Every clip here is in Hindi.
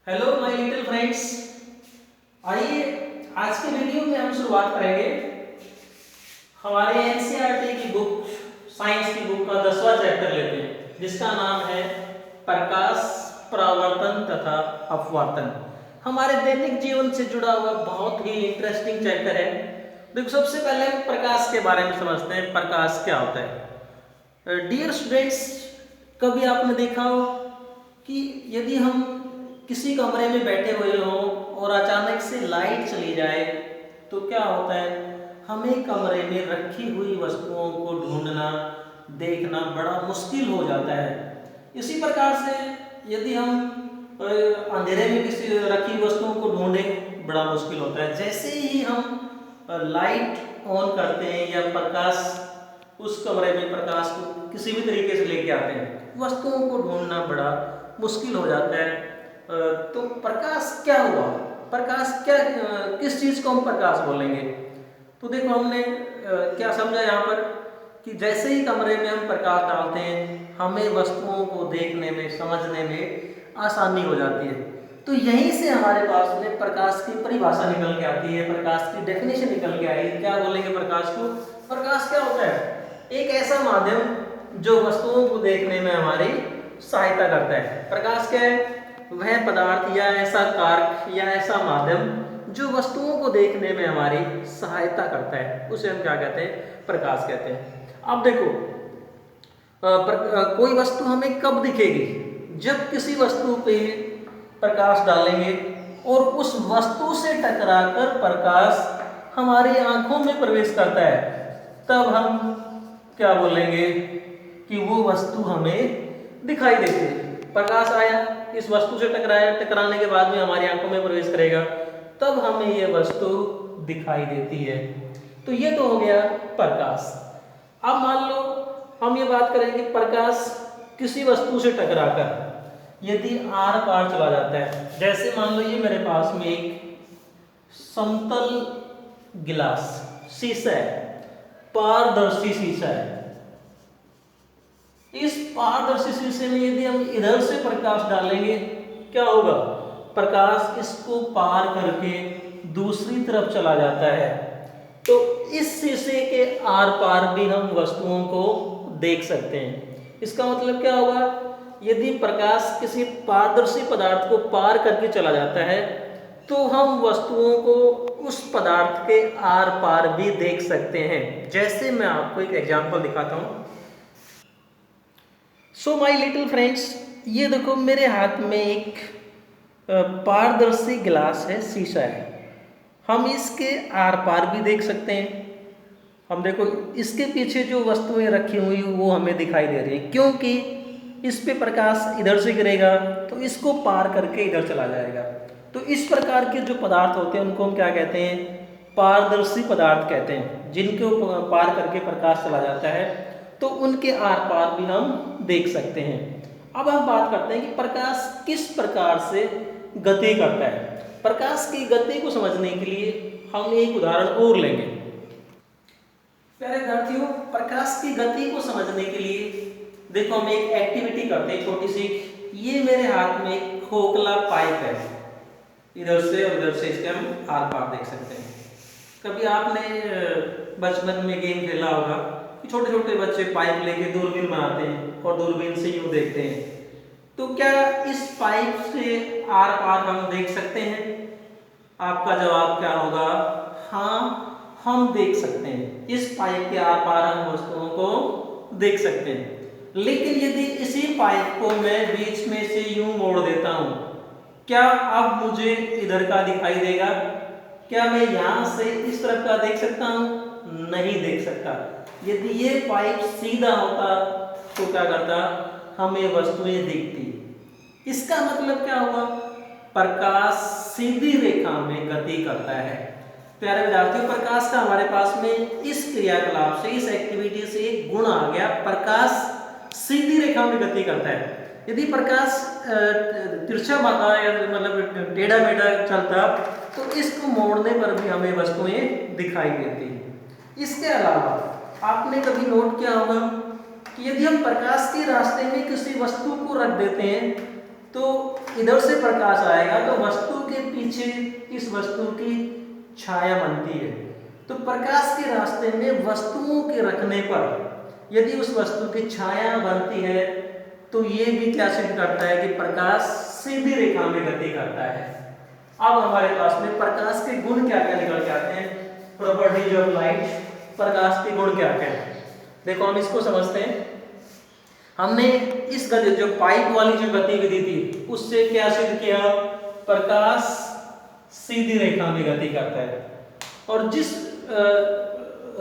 Hello my little friends. आइए आज के वीडियो में हम शुरुआत करेंगे हमारे एनसीईआरटी की बुक साइंस की बुक का 10वां चैप्टर लेते हैं जिसका नाम है प्रकाश, परावर्तन तथा अपवर्तन। हमारे दैनिक जीवन से जुड़ा हुआ बहुत ही इंटरेस्टिंग चैप्टर है। देखो, सबसे पहले हम प्रकाश के बारे में समझते हैं। प्रकाश क्या होता है? डियर स्टूडेंट्स, कभी आपने देखा हो कि यदि हम किसी कमरे में बैठे हुए हों और अचानक से लाइट चली जाए तो क्या होता है? हमें कमरे में रखी हुई वस्तुओं को ढूंढना, देखना बड़ा मुश्किल हो जाता है। इसी प्रकार से यदि हम अंधेरे में किसी रखी वस्तुओं को ढूंढें, बड़ा मुश्किल होता है। जैसे ही हम लाइट ऑन करते हैं या प्रकाश, उस कमरे में प्रकाश को किसी भी तरीके से लेके आते हैं, वस्तुओं को ढूंढना बड़ा मुश्किल हो जाता है। तो प्रकाश क्या हुआ? प्रकाश क्या, किस चीज को हम प्रकाश बोलेंगे? तो देखो, हमने क्या समझा यहाँ पर कि जैसे ही कमरे में हम प्रकाश डालते हैं, हमें वस्तुओं को देखने में, समझने में आसानी हो जाती है। तो यहीं से हमारे पास में प्रकाश की परिभाषा निकल के आती है, प्रकाश की डेफिनेशन निकल के आई। क्या बोलेंगे प्रकाश को? प्रकाश क्या होता है? एक ऐसा माध्यम जो वस्तुओं को देखने में हमारी सहायता करता है। प्रकाश क्या है? वह पदार्थ या ऐसा कारक या ऐसा माध्यम जो वस्तुओं को देखने में हमारी सहायता करता है, उसे हम क्या कहते हैं? प्रकाश कहते हैं। अब देखो, कोई वस्तु हमें कब दिखेगी? जब किसी वस्तु पे प्रकाश डालेंगे और उस वस्तु से टकराकर प्रकाश हमारी आंखों में प्रवेश करता है, तब हम क्या बोलेंगे कि वो वस्तु हमें दिखाई देती है। प्रकाश आया, इस वस्तु से टकराया, टकराने के बाद में हमारी आंखों में प्रवेश करेगा, तब हमें यह वस्तु दिखाई देती है। तो ये तो हो गया प्रकाश। अब मान लो हम ये बात करें कि प्रकाश किसी वस्तु से टकराकर यदि आर पार चला जाता है, जैसे मान लो ये मेरे पास में एक समतल गिलास शीशा है, पारदर्शी शीशा है। इस पारदर्शी शीशे में यदि हम इधर से प्रकाश डालेंगे, क्या होगा? प्रकाश इसको पार करके दूसरी तरफ चला जाता है। तो इस शीशे के आर पार भी हम वस्तुओं को देख सकते हैं। इसका मतलब क्या होगा? यदि प्रकाश किसी पारदर्शी पदार्थ को पार करके चला जाता है तो हम वस्तुओं को उस पदार्थ के आर पार भी देख सकते हैं। जैसे मैं आपको एक एग्जांपल दिखाता हूं। सो माय लिटिल फ्रेंड्स, ये देखो मेरे हाथ में एक पारदर्शी गिलास है, शीशा है। हम इसके आर पार भी देख सकते हैं। हम देखो, इसके पीछे जो वस्तुएं रखी हुई वो हमें दिखाई दे रही हैं, क्योंकि इस पे प्रकाश इधर से गिरेगा तो इसको पार करके इधर चला जाएगा। तो इस प्रकार के जो पदार्थ होते हैं उनको हम क्या कहते हैं? पारदर्शी पदार्थ कहते हैं। जिनको पार करके प्रकाश चला जाता है तो उनके आर पार भी हम देख सकते हैं। अब हम बात करते हैं कि प्रकाश किस प्रकार से गति करता है। प्रकाश की गति को समझने के लिए हम एक उदाहरण और लेंगे। प्यारे विद्यार्थियों, प्रकाश की गति को समझने के लिए देखो हम एक एक्टिविटी करते हैं छोटी सी। ये मेरे हाथ में एक खोखला पाइप है, इधर से और इधर से इसके हम आर पार देख सकते हैं। कभी आपने बचपन में गेम खेला होगा कि छोटे छोटे बच्चे पाइप लेके दूरबीन बनाते हैं और दूरबीन से यूं देखते हैं। तो क्या इस पाइप से आर पार हम देख सकते हैं? आपका जवाब क्या होगा? हाँ, हम देख सकते हैं। इस पाइप के आर पार हम वस्तुओं को देख सकते हैं। लेकिन यदि इसी पाइप को मैं बीच में से यूं मोड़ देता हूं, क्या अब मुझे इधर का दिखाई देगा? क्या मैं यहां से इस तरफ का देख सकता हूं? नहीं देख सकता। यदि ये पाइप सीधा होता तो क्या करता? हमें वस्तुएं दिखती। इसका मतलब क्या हुआ? प्रकाश सीधी रेखा में गति करता है। प्यारे विद्यार्थियों, प्रकाश का हमारे पास में इस क्रियाकलाप से, इस एक्टिविटी से एक गुण आ गया। प्रकाश सीधी रेखा में गति करता है। यदि प्रकाश तिरछा भागा या मतलब टेढ़ा मेढ़ा चलता तो इसको मोड़ने पर भी हमें वस्तुएं दिखाई देती। इसके अलावा आपने कभी नोट किया होगा कि यदि हम प्रकाश के रास्ते में किसी वस्तु को रख देते हैं तो इधर से प्रकाश आएगा तो वस्तु के पीछे इस वस्तु की छाया बनती है। तो प्रकाश के रास्ते में वस्तुओं के रखने पर यदि उस वस्तु की छाया बनती है तो ये भी क्या सिद्ध करता है कि प्रकाश सीधी रेखा में गति करता है। अब हमारे पास में प्रकाश के गुण क्या क्या निकल के आते हैं, प्रॉपर्टीज ऑफ लाइट, प्रकाश के गुण क्या क्या है। देखो हम इसको समझते हैं। हमने इस गति जो पाइप वाली जो गतिविधि थी उससे क्या सिद्ध किया, प्रकाश सीधी रेखा में गति करता है। और जिस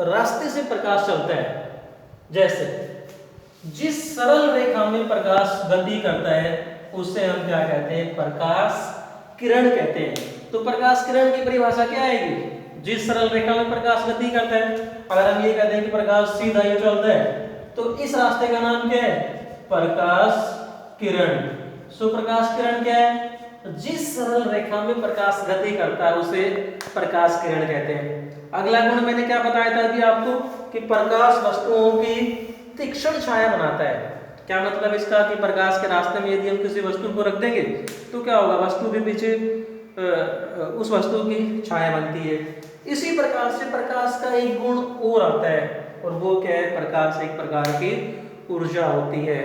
रास्ते से प्रकाश चलता है, जैसे जिस सरल रेखा में प्रकाश गति करता है उसे हम क्या कहते हैं, प्रकाश किरण कहते हैं। तो प्रकाश किरण की परिभाषा क्या आएगी, जिस सरल रेखा में प्रकाश गति करता है। अगर हम ये कहते हैं कि प्रकाश सीधा ही चलता है तो इस रास्ते का नाम क्या है, प्रकाश किरण। सो प्रकाश किरण क्या है, जिस सरल रेखा में प्रकाश गति करता है उसे प्रकाश किरण कहते हैं। अगला गुण मैंने क्या बताया था अभी आपको कि प्रकाश वस्तुओं की तीक्ष्ण छाया बनाता है। क्या मतलब इसका कि प्रकाश के रास्ते में यदि हम किसी वस्तु को रख देंगे तो क्या होगा, वस्तु के पीछे उस वस्तु की छाया बनती है। इसी प्रकार से प्रकाश का एक गुण और आता है और वो क्या है, प्रकाश एक प्रकार की ऊर्जा होती है।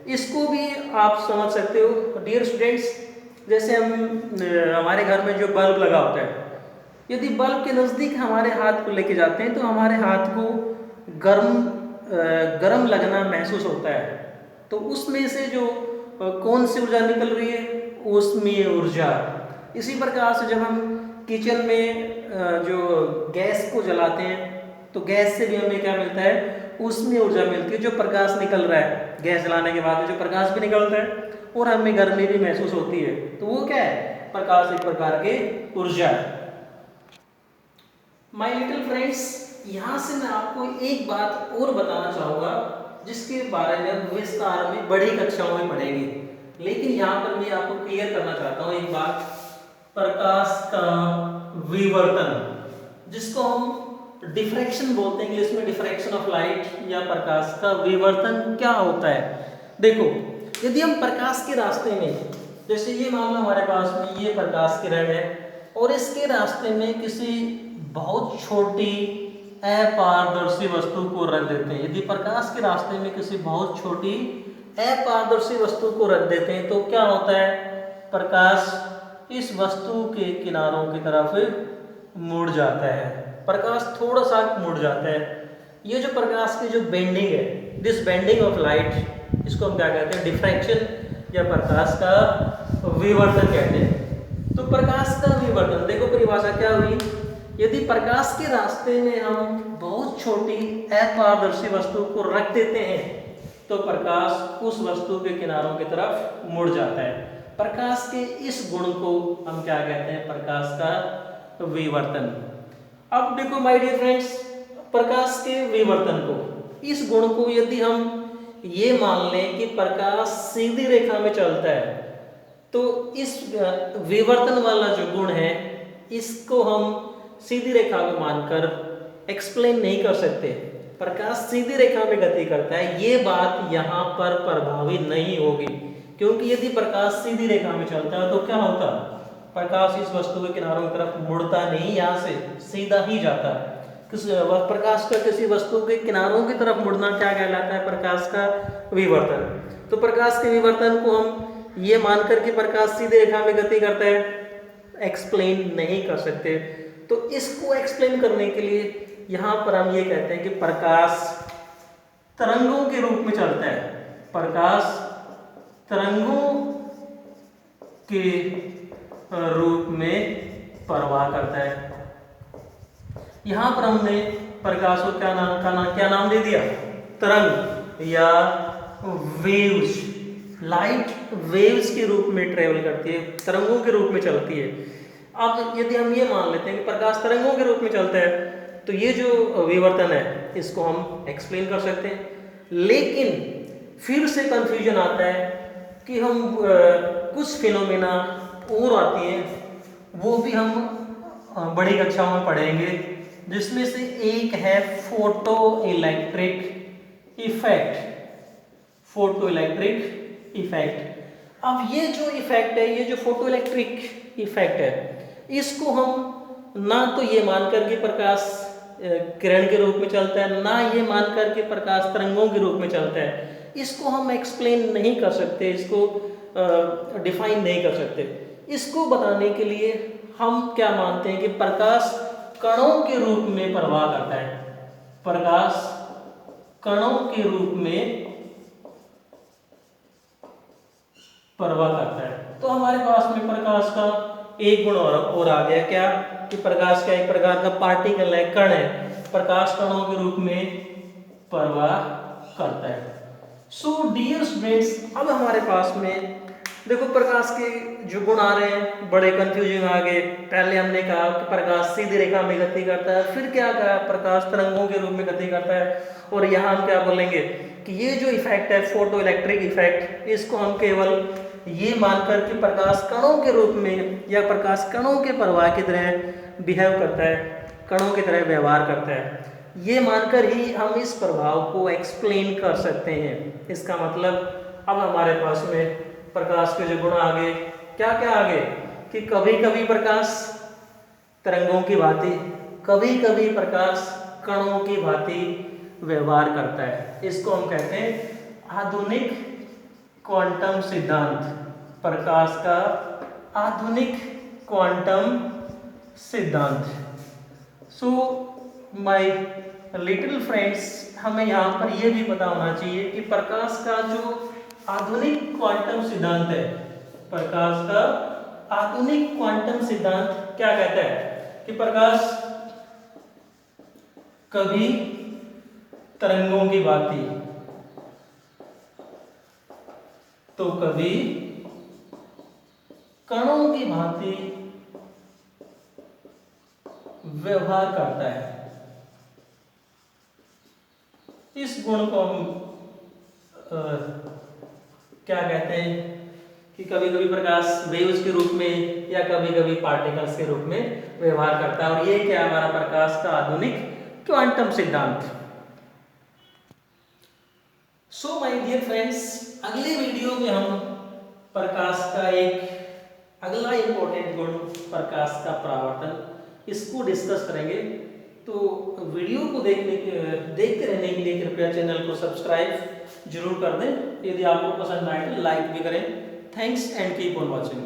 इसको भी आप समझ सकते हो डियर स्टूडेंट्स। जैसे हम हमारे घर में जो बल्ब लगा होता है, यदि बल्ब के नज़दीक हमारे हाथ को लेके जाते हैं तो हमारे हाथ को गर्म लगना महसूस होता है। तो उसमें से जो कौन सी ऊर्जा निकल रही है, ऊष्मीय ऊर्जा। इसी प्रकार से जब हम किचन में जो गैस को जलाते हैं तो गैस से भी हमें क्या मिलता है, ऊष्मीय ऊर्जा मिलती है। जो प्रकाश निकल रहा है गैस जलाने के बाद जो प्रकाश भी निकलता है और हमें गर्मी भी महसूस होती है, तो वो क्या है, प्रकाश एक प्रकार की ऊर्जा। माय लिटिल फ्रेंड्स, यहाँ से मैं आपको एक बात और बताना चाहूँगा जिसके बारे में विस्तार में बड़ी कक्षाओं में पढ़ेंगे, लेकिन यहाँ पर मैं आपको क्लियर करना चाहता हूँ एक बात। प्रकाश का विवर्तन, जिसको हम डिफ्रैक्शन बोलते हैं इंग्लिश में, डिफ्रैक्शन ऑफ लाइट या प्रकाश का विवर्तन क्या होता है। देखो यदि हम प्रकाश के रास्ते में, जैसे ये मान लो हमारे पास में ये प्रकाश किरण है और इसके रास्ते में किसी बहुत छोटी अपारदर्शी वस्तु को रख देते हैं। यदि प्रकाश के रास्ते में किसी बहुत छोटी अपारदर्शी वस्तु को रख देते हैं तो क्या होता है, प्रकाश इस वस्तु के किनारों की तरफ मुड़ जाता है। प्रकाश थोड़ा सा मुड़ जाता है। ये जो प्रकाश की जो बेंडिंग है, दिस बेंडिंग ऑफ लाइट, इसको हम क्या कहते हैं, डिफ्रैक्शन या प्रकाश का विवर्तन कहते हैं। तो प्रकाश का विवर्तन, देखो परिभाषा क्या हुई, यदि प्रकाश के रास्ते में हम बहुत छोटी अपारदर्शी वस्तु को रख देते हैं तो प्रकाश उस वस्तु के किनारों की तरफ मुड़ जाता है। प्रकाश के इस गुण को हम क्या कहते हैं, प्रकाश का विवर्तन। अब देखो माय डियर फ्रेंड्स, प्रकाश के विवर्तन को, इस गुण को यदि हम ये मान लें कि प्रकाश सीधी रेखा में चलता है तो इस विवर्तन वाला जो गुण है इसको हम सीधी रेखा में मानकर एक्सप्लेन नहीं कर सकते। प्रकाश सीधी रेखा में गति करता है, ये बात यहाँ पर प्रभावी नहीं होगी, क्योंकि यदि प्रकाश सीधी रेखा में चलता है तो क्या होता, प्रकाश इस वस्तु के किनारों की तरफ मुड़ता नहीं, यहाँ से सीधा ही जाता है। प्रकाश का किसी वस्तु के किनारों की तरफ मुड़ना क्या कहलाता है, प्रकाश का विवर्तन। तो प्रकाश के विवर्तन को हम ये मानकर कि प्रकाश सीधी रेखा में गति करता है एक्सप्लेन नहीं कर सकते। तो इसको एक्सप्लेन करने के लिए यहाँ पर हम ये कहते हैं कि प्रकाश तरंगों के रूप में चलता है। प्रकाश तरंगों के रूप में प्रवाह करता है। यहाँ पर हमने प्रकाश को क्या नाम दे दिया, तरंग या वेव्स। लाइट वेव्स के रूप में ट्रेवल करती है, तरंगों के रूप में चलती है। अब यदि हम ये मान लेते हैं कि प्रकाश तरंगों के रूप में चलता है तो ये जो विवर्तन है इसको हम एक्सप्लेन कर सकते हैं। लेकिन फिर से कंफ्यूजन आता है कि हम कुछ फिनोमेना और आती हैं, वो भी हम बड़ी कक्षाओं में पढ़ेंगे, जिसमें से एक है photo electric effect. Photo electric effect, अब ये जो इफेक्ट है, ये जो फोटो इलेक्ट्रिक इफेक्ट है, इसको हम ना तो ये मानकर के प्रकाश किरण के रूप में चलता है, ना ये मानकर के प्रकाश तरंगों के रूप में चलता है, इसको हम एक्सप्लेन नहीं कर सकते, इसको डिफाइन नहीं कर सकते। इसको बताने के लिए हम क्या मानते हैं कि प्रकाश कणों के रूप में प्रवाह करता है, प्रकाश कणों के रूप में प्रवाह करता है। तो हमारे पास में प्रकाश का एक गुण और आ गया, क्या कि प्रकाश का एक प्रकार का पार्टिकल है, कण है, प्रकाश कणों के रूप में प्रवाह करता है। सो डियर स्टूडेंट्स, अब हमारे पास में देखो प्रकाश के जो गुण आ रहे हैं, बड़े कंफ्यूजिंग आ गए। पहले हमने कहा कि प्रकाश सीधी रेखा में गति करता है, फिर क्या कहा प्रकाश तरंगों के रूप में गति करता है, और यहाँ हम क्या बोलेंगे कि ये जो इफेक्ट है फोटो इलेक्ट्रिक इफेक्ट, इसको हम केवल ये मानकर कि प्रकाश कणों के रूप में या प्रकाश कणों के प्रवाह की तरह बिहेव करता है, कणों की तरह व्यवहार करता है, ये मानकर ही हम इस प्रभाव को एक्सप्लेन कर सकते हैं। इसका मतलब अब हमारे पास में प्रकाश के जो गुण आ गए, क्या क्या आ गए कि कभी कभी प्रकाश तरंगों की भांति, कभी कभी प्रकाश कणों की भांति व्यवहार करता है। इसको हम कहते हैं आधुनिक क्वांटम सिद्धांत, प्रकाश का आधुनिक क्वांटम सिद्धांत। सो माय लिटिल फ्रेंड्स, हमें यहाँ पर यह भी पता होना चाहिए कि प्रकाश का जो आधुनिक क्वांटम सिद्धांत है, प्रकाश का आधुनिक क्वांटम सिद्धांत क्या कहता है कि प्रकाश कभी तरंगों की भांति तो कभी कणों की भांति व्यवहार करता है। इस गुण को हम क्या कहते हैं कि कभी कभी प्रकाश वेव्स के रूप में या कभी कभी पार्टिकल्स के रूप में व्यवहार करता है, और ये क्या हमारा प्रकाश का आधुनिक क्वांटम सिद्धांत। सो माय डियर फ्रेंड्स, अगले वीडियो में हम प्रकाश का एक अगला इंपॉर्टेंट गुण प्रकाश का परावर्तन, इसको डिस्कस करेंगे। तो वीडियो को देखते रहने के लिए कृपया चैनल को सब्सक्राइब जरूर कर दें। यदि आपको पसंद आए तो लाइक भी करें। Thanks and keep on watching.